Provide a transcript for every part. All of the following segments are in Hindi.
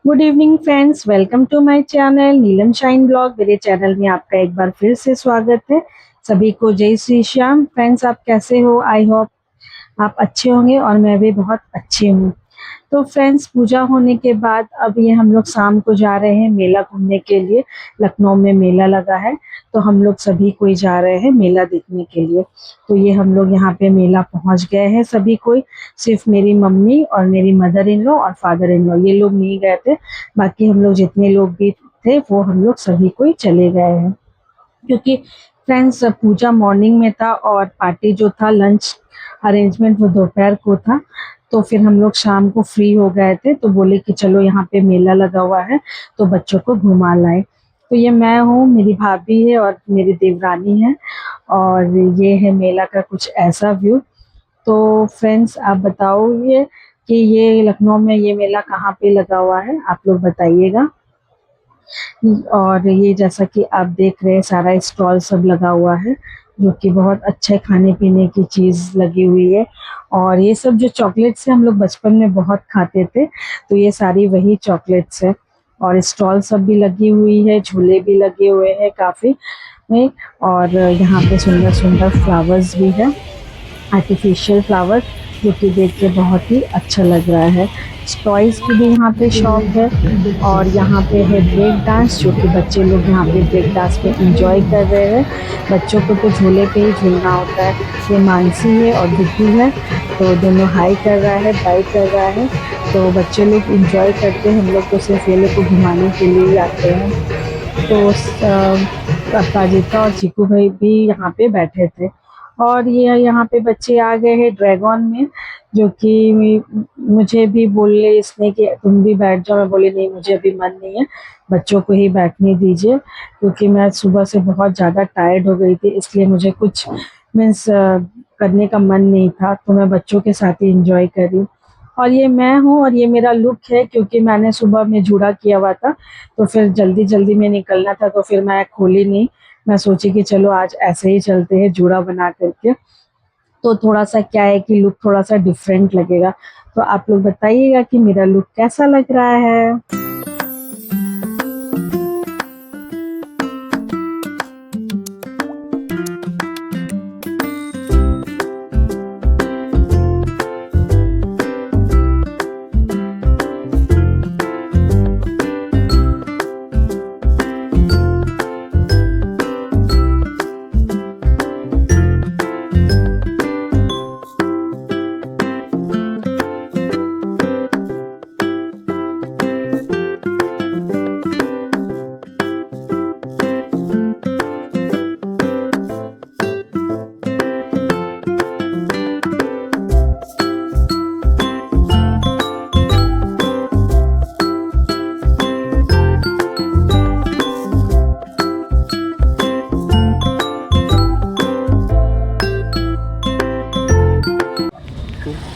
Good evening friends, welcome to my channel Neelam shine blog. मेरे चैनल में आपका एक बार फिर से स्वागत है। सभी को जय श्री श्याम। फ्रेंड्स, आप कैसे हो? आई होप आप अच्छे होंगे और मैं भी बहुत अच्छी हूँ। तो फ्रेंड्स, पूजा होने के बाद अब ये हम लोग शाम को जा रहे हैं मेला घूमने के लिए। लखनऊ में मेला लगा है, तो हम लोग सभी कोई जा रहे हैं मेला देखने के लिए। तो ये हम लोग यहाँ पे मेला पहुँच गए हैं सभी कोई। सिर्फ मेरी मम्मी और मेरी मदर इन लॉ और फादर इन लॉ, ये लोग नहीं गए थे। बाकी हम लोग जितने लोग भी थे वो हम लोग सभी कोई चले गए हैं, क्योंकि फ्रेंड्स पूजा मॉर्निंग में था और पार्टी जो था, लंच अरेंजमेंट, वो दोपहर को था। तो फिर हम लोग शाम को फ्री हो गए थे, तो बोले कि चलो यहाँ पे मेला लगा हुआ है तो बच्चों को घुमा लाए। तो ये मैं हूँ, मेरी भाभी है और मेरी देवरानी है, और ये है मेला का कुछ ऐसा व्यू। तो फ्रेंड्स, आप बताओ ये कि ये लखनऊ में ये मेला कहाँ पे लगा हुआ है, आप लोग बताइएगा। और ये जैसा कि आप देख रहे हैं, सारा स्टॉल सब लगा हुआ है, जो कि बहुत अच्छे खाने पीने की चीज़ लगी हुई है। और ये सब जो चॉकलेट्स हैं, हम लोग बचपन में बहुत खाते थे, तो ये सारी वही चॉकलेट्स है। और स्टॉल सब भी लगी हुई है, झूले भी लगे हुए हैं काफ़ी में। और यहाँ पे सुंदर सुंदर फ्लावर्स भी है, आर्टिफिशियल फ्लावर, जो कि देख के बहुत ही अच्छा लग रहा है। टॉयज की भी यहाँ पे शॉप है। और यहाँ पे है ब्रेक डांस, जो कि बच्चे लोग यहाँ पे ब्रेक डांस में एंजॉय कर रहे हैं। बच्चों को तो झूले पे ही झूलना होता है। ये मानसी है और गुड्डू है, तो दोनों हाई कर रहा है, बाई कर रहा है। तो बच्चे लोग एंजॉय करते हैं, हम लोग तो सिर्फ ये लोग को घुमाने के लिए ही आते हैं। तो अपराजिता और चीकू भाई भी यहाँ पे बैठे थे। और ये यहाँ पे बच्चे आ गए हैं ड्रैगन में, जो कि मुझे भी बोले इसने कि तुम भी बैठ जाओ। मैं बोली नहीं, मुझे अभी मन नहीं है, बच्चों को ही बैठने दीजिए, क्योंकि मैं सुबह से बहुत ज़्यादा टायर्ड हो गई थी, इसलिए मुझे कुछ मीन्स करने का मन नहीं था, तो मैं बच्चों के साथ ही इंजॉय करी। और ये मैं हूँ और ये मेरा लुक है, क्योंकि मैंने सुबह में जूड़ा किया हुआ था, तो फिर जल्दी जल्दी में निकलना था, तो फिर मैं खोली नहीं। मैं सोची कि चलो आज ऐसे ही चलते हैं जूड़ा बना करके, तो थोड़ा सा क्या है कि लुक थोड़ा सा डिफरेंट लगेगा। तो आप लोग बताइएगा कि मेरा लुक कैसा लग रहा है।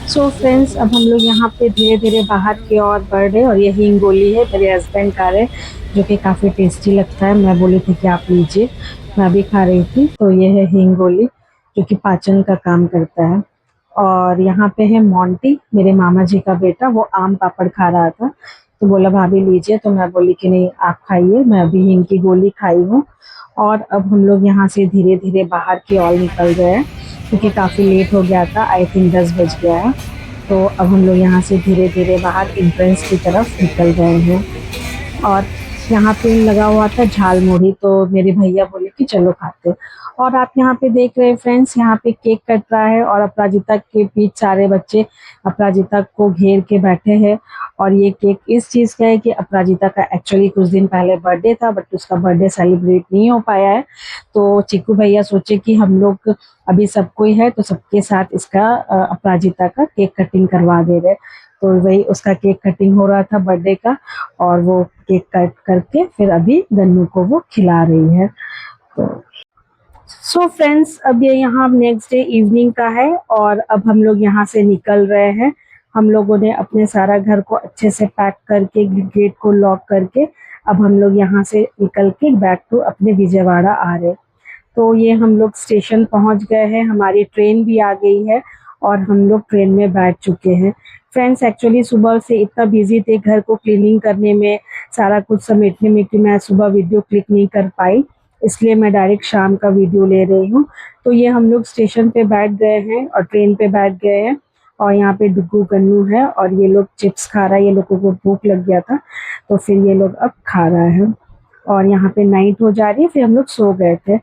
सो फ्रेंड्स, अब हम लोग यहाँ पे धीरे धीरे बाहर की ओर बढ़ रहे हैं। और ये हिंगोली है, मेरे हस्बैंड खा रहे हैं, जो कि काफ़ी टेस्टी लगता है। मैं बोली थी कि आप लीजिए, मैं भी खा रही थी। तो ये है हिंगोली, जो कि पाचन का काम करता है। और यहाँ पे है मोंटी, मेरे मामा जी का बेटा, वो आम पापड़ खा रहा था, तो बोला भाभी लीजिए, तो मैं बोली कि नहीं आप खाइए, मैं अभी हिंग की गोली खाई हूँ। और अब हम लोग यहाँ से धीरे धीरे बाहर की ओर निकल गए हैं, क्योंकि काफ़ी लेट हो गया था, आई थिंक 10 बज गया है। तो अब हम लोग यहाँ से धीरे धीरे बाहर एंट्रेंस की तरफ निकल गए हैं। और यहाँ पे लगा हुआ था झाल मुढ़ी, तो मेरे भैया बोले कि चलो खाते। और आप यहाँ पे देख रहे हैं फ्रेंड्स, यहाँ पे केक कट रहा है और अपराजिता के पीछे सारे बच्चे अपराजिता को घेर के बैठे हैं। और ये केक इस चीज़ का है कि अपराजिता का एक्चुअली कुछ दिन पहले बर्थडे था, बट उसका बर्थडे सेलिब्रेट नहीं हो पाया है। तो चीकू भैया सोचे कि हम लोग अभी सब कोई है, तो सबके साथ इसका अपराजिता का केक कटिंग करवा दे रहे। तो वही उसका केक कटिंग हो रहा था बर्थडे का, और वो केक कट करके फिर अभी गन्नू को वो खिला रही है। तो सो फ्रेंड्स, अब ये यहाँ नेक्स्ट डे इवनिंग का है और अब हम लोग यहाँ से निकल रहे हैं। हम लोगों ने अपने सारा घर को अच्छे से पैक करके, गेट को लॉक करके, अब हम लोग यहाँ से निकल के बैक टू अपने विजयवाड़ा आ रहे। तो ये हम लोग स्टेशन पहुँच गए हैं, हमारी ट्रेन भी आ गई है और हम लोग ट्रेन में बैठ चुके हैं। फ्रेंड्स एक्चुअली सुबह से इतना बिजी थे घर को क्लीनिंग करने में, सारा कुछ समेटने में, कि मैं सुबह वीडियो क्लिक नहीं कर पाई, इसलिए मैं डायरेक्ट शाम का वीडियो ले रही हूँ। तो ये हम लोग स्टेशन पे बैठ गए हैं और ट्रेन पे बैठ गए हैं, और यहाँ पे डुगू गन्नू है और ये लोग चिप्स खा रहा है। ये लोगों को भूख लग गया था तो फिर ये लोग अब खा रहा है। और यहाँ पे नाइट हो जा रही है, फिर हम लोग सो गए थे।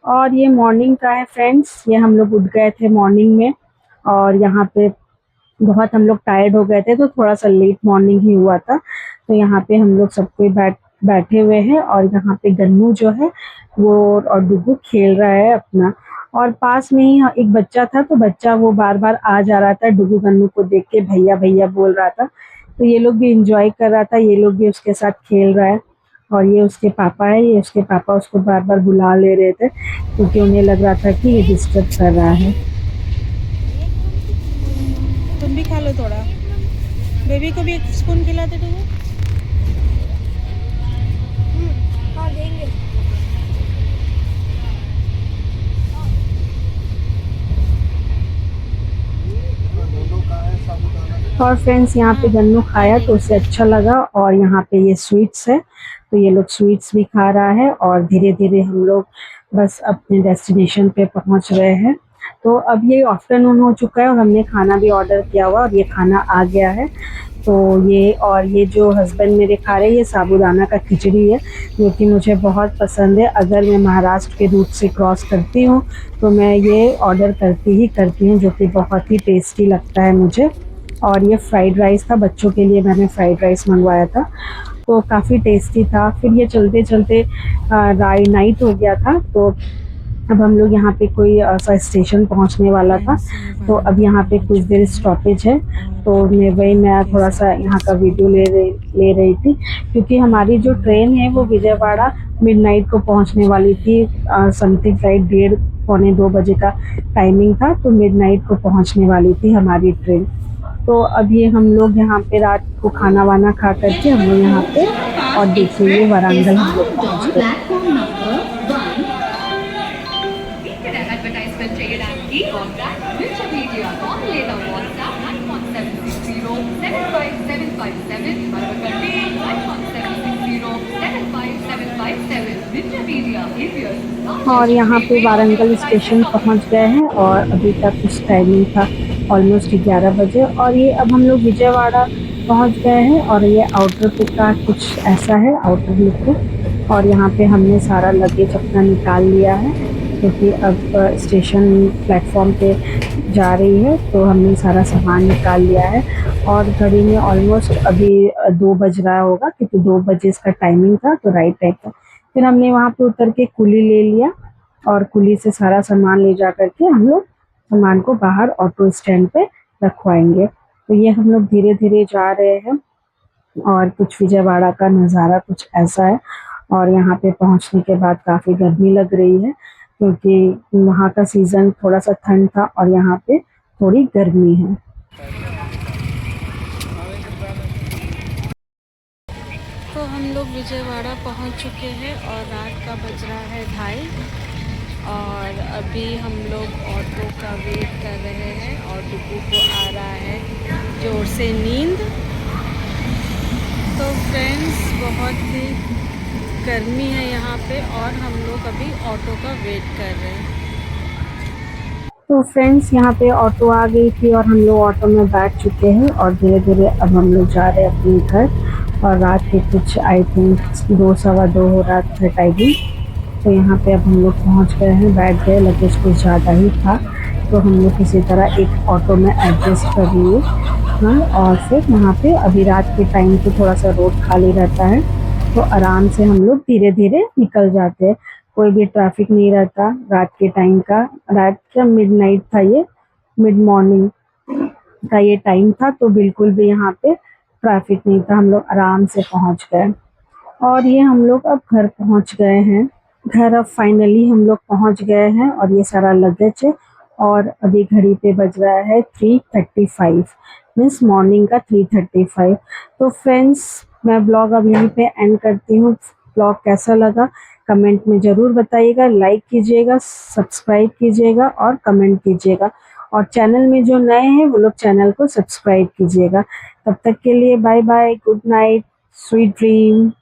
और ये मॉर्निंग का है फ्रेंड्स, ये हम लोग उठ गए थे मॉर्निंग में, और यहाँ पे बहुत हम लोग टायर्ड हो गए थे तो थोड़ा सा लेट मॉर्निंग ही हुआ था। तो यहाँ पे हम लोग सब कोई बैठे हुए हैं, और यहाँ पे गन्नू जो है वो और डुगू खेल रहा है अपना। और पास में ही एक बच्चा था, तो बच्चा वो बार बार आ जा रहा था, डुगू गन्नू को देख के भैया भैया बोल रहा था। तो ये लोग भी इंजॉय कर रहा था, ये लोग भी उसके साथ खेल रहा है। और ये उसके पापा है, ये उसके पापा उसको बार बार बुला ले रहे थे क्योंकि उन्हें लग रहा था कि ये डिस्टर्ब कर रहा है। तुम भी खा लो थोड़ा, बेबी को भी एक स्पून खिलाते तुम। हाँ देंगे। और फ्रेंड्स यहाँ पे गन्नू खाया तो उसे अच्छा लगा, और यहाँ पे ये स्वीट्स है तो ये लोग स्वीट्स भी खा रहा है। और धीरे धीरे हम लोग बस अपने डेस्टिनेशन पे पहुँच रहे हैं। तो अब ये आफ्टरनून हो चुका है और हमने खाना भी ऑर्डर किया हुआ और ये खाना आ गया है। तो ये जो हस्बैंड मेरे खा रहे हैं, ये साबूदाना का खिचड़ी है जो कि मुझे बहुत पसंद है। अगर मैं महाराष्ट्र के रूट से क्रॉस करती हूँ तो मैं ये ऑर्डर करती हूँ, जो कि बहुत ही टेस्टी लगता है मुझे। और ये फ्राइड राइस था, बच्चों के लिए मैंने फ्राइड राइस मंगवाया था, तो काफ़ी टेस्टी था। फिर ये चलते चलते नाइट हो गया था, तो अब हम लोग यहाँ पे कोई सा स्टेशन पहुँचने वाला था। तो अब यहाँ पे कुछ देर स्टॉपेज है, तो मैं थोड़ा सा यहाँ का वीडियो ले रही थी, क्योंकि हमारी जो ट्रेन है वो विजयवाड़ा मिडनाइट को पहुँचने वाली थी। समथिंग राइट 1:30-2 बजे का टाइमिंग था, तो मिडनाइट को पहुँचने वाली थी हमारी ट्रेन। तो अब ये हम लोग यहाँ पे रात को खाना वाना खा करके हम लोग यहाँ पे, और देखिए वारंगल हम लोग पहुँच गए। और यहाँ पे वारंगल स्टेशन पहुँच गए हैं, और अभी तक उस टाइमिंग था ऑलमोस्ट 11 बजे, और ये अब हम लोग विजयवाड़ा पहुँच गए हैं। और ये आउटर पे का कुछ ऐसा है, आउटर लुक पे। और यहाँ पे हमने सारा लगेज अपना निकाल लिया है, क्योंकि अब स्टेशन प्लेटफॉर्म पे जा रही है, तो हमने सारा सामान निकाल लिया है। और घड़ी में ऑलमोस्ट अभी 2 बज रहा होगा, क्योंकि 2 बजे इसका टाइमिंग था, तो राइट टाइम था। फिर हमने वहाँ पे उतर के कुली ले लिया, और कुली से सारा सामान ले जा करके हम लोग सामान को बाहर ऑटो स्टैंड पे रखवाएंगे। तो ये हम लोग धीरे धीरे जा रहे हैं, और कुछ विजयवाड़ा का नज़ारा कुछ ऐसा है। और यहाँ पे पहुँचने के बाद काफ़ी गर्मी लग रही है, क्योंकि वहाँ का सीज़न थोड़ा सा ठंड था और यहाँ पे थोड़ी गर्मी है। तो हम लोग विजयवाड़ा पहुंच चुके हैं और रात का बज रहा है 2:30, और अभी हम लोग ऑटो का वेट कर रहे हैं। और डुगू को आ रहा है जोर से नींद। तो फ्रेंड्स बहुत ही गर्मी है यहाँ पे, और हम लोग अभी ऑटो का वेट कर रहे हैं। तो फ्रेंड्स यहाँ पे ऑटो आ गई थी और हम लोग ऑटो में बैठ चुके हैं, और धीरे धीरे अब हम लोग जा रहे हैं अपने घर। और रात के कुछ आई थिंक 2-2:15 हो रहा था टाइमिंग। तो यहाँ पे अब हम लोग पहुँच गए हैं, बैठ गए। लगेज कुछ ज़्यादा ही था, तो हम लोग किसी तरह एक ऑटो में एडजस्ट कर लिए। हाँ, और फिर वहाँ पे अभी रात के टाइम पे थोड़ा सा रोड खाली रहता है, तो आराम से हम लोग धीरे धीरे निकल जाते हैं। कोई भी ट्रैफिक नहीं रहता रात के टाइम का। रात का मिडनाइट था, ये मिड मॉर्निंग का ये टाइम था, तो बिल्कुल भी यहाँ पे ट्रैफिक नहीं था। हम लोग आराम से पहुँच गए, और ये हम लोग अब घर पहुँच गए हैं। घर अब फाइनली हम लोग पहुँच गए हैं, और ये सारा लगेज है। और अभी घड़ी पे बज रहा है 3:35, मीन्स मॉर्निंग का 3:35। तो फ्रेंड्स मैं ब्लॉग अब यहीं पे एंड करती हूँ। ब्लॉग कैसा लगा कमेंट में ज़रूर बताइएगा, लाइक कीजिएगा, सब्सक्राइब कीजिएगा और कमेंट कीजिएगा। और चैनल में जो नए हैं वो लोग चैनल को सब्सक्राइब कीजिएगा। तब तक के लिए bye bye, good night, sweet dream.